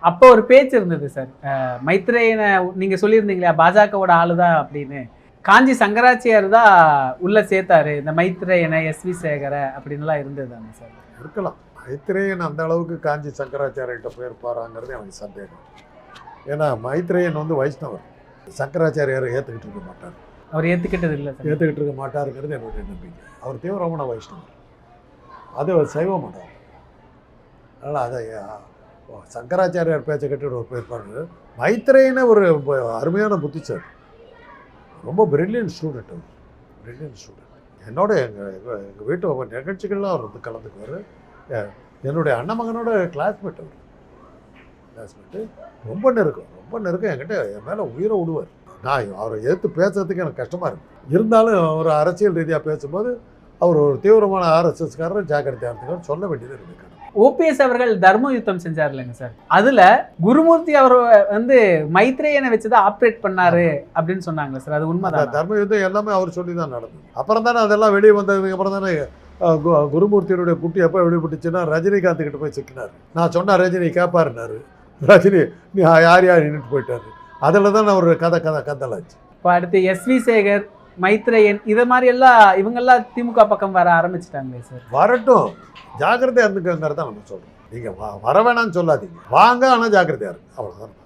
அப்போ ஒரு பேச்சு இருந்தது சார். மைத்ரேயனை நீங்க சொல்லியிருந்தீங்களா பாஜகவோட ஆளுதான் அப்படின்னு. காஞ்சி சங்கராச்சியார் தான் உள்ள சேர்த்தாரு இந்த மைத்ரேயனை, எஸ்வி சேகரை அப்படின்லாம் இருந்ததுதாங்க சார். இருக்கலாம். மைத்ரேயன் அந்த அளவுக்கு காஞ்சி சங்கராச்சாரியர்கிட்ட போயிருப்பாராங்கிறது எனக்கு சந்தேகம். ஏன்னா மைத்ரேயன் வந்து வைஷ்ணவர், சங்கராச்சாரியாரை ஏற்றுக்கிட்டு இருக்க மாட்டார். அவர் ஏற்றுக்கிட்டது இல்லை சார். ஏற்றுக்கிட்டு இருக்க மாட்டாருங்கிறது என்னுடைய நம்பிக்கை. அவர் தீவிரமான வைஷ்ணவர், அது அவர் சைவ மாட்டார். அதனால் அதை சங்கராச்சாரியார் பேச்சை கட்டிட்டு ஒரு போயிருப்பாரு. மைத்ரேயனை ஒரு அருமையான புத்திசாலி, ரொம்ப பிரில்லியன்ட் ஸ்டூடெண்ட். அவர் பிரில்லியன்ட் ஸ்டூடெண்ட். என்னோட எங்கள் வீட்டு நிகழ்ச்சிகள்லாம் அவர் வந்து கலந்துக்குவார். என்னுடைய அண்ணன் மகனோட கிளாஸ்மேட். அவர் கிளாஸ்மேட்டு, ரொம்ப நெருக்கம். என்கிட்ட என் மேலே உயிரை விடுவார். நான் அவரை எதிர்த்து பேசுறதுக்கு எனக்கு கஷ்டமாக இருக்கும். இருந்தாலும் அவர் அரசியல் ரீதியாக பேசும்போது அவர் ஒரு தீவிரமான ஆர்எஸ்எஸ்காரர், ஜாக்கிரதையாக இருந்துக்கார், சொல்ல வேண்டியது இருக்கு. ஓபிஎஸ் அவர்கள் தர்ம யுத்தம் செஞ்சார் இல்லைங்க சார், அதுல குருமூர்த்தி அவர் வந்து மைத்ரேயனை வச்சுதான் ஆப்ரேட் பண்ணாரு அப்படின்னு சொன்னாங்க சார். அது உண்மைதான். தர்ம யுத்தம் எல்லாமே அவர் சொல்லி தான் நடந்தது. அப்புறம் தானே அதெல்லாம் வெளியே வந்ததுக்கு அப்புறம் தானே குருமூர்த்தியினுடைய குட்டி எப்போ வெளிப்பட்டுச்சுன்னா ரஜினிகாந்த் கிட்ட போய் சிக்கினார். நான் சொன்ன ரஜினி கேட்பாருனாரு. ரஜினி நீ யார் நின்றுட்டு போயிட்டாரு. அதில் தான் ஒரு கதலாச்சு. இப்போ அடுத்து எஸ்வி சேகர், மைத்ரேயன் இதை மாதிரி எல்லாம் இவங்கெல்லாம் திமுக பக்கம் வர ஆரம்பிச்சிட்டாங்களே சார். வரட்டும், ஜாக்கிரதையாக இருந்துக்கங்கிறத நம்ம சொல்கிறோம். நீங்கள் வர வேணான்னு சொல்லாதீங்க, வாங்க, ஆனால் ஜாக்கிரதையாக இருக்கு, அவ்வளோதான்.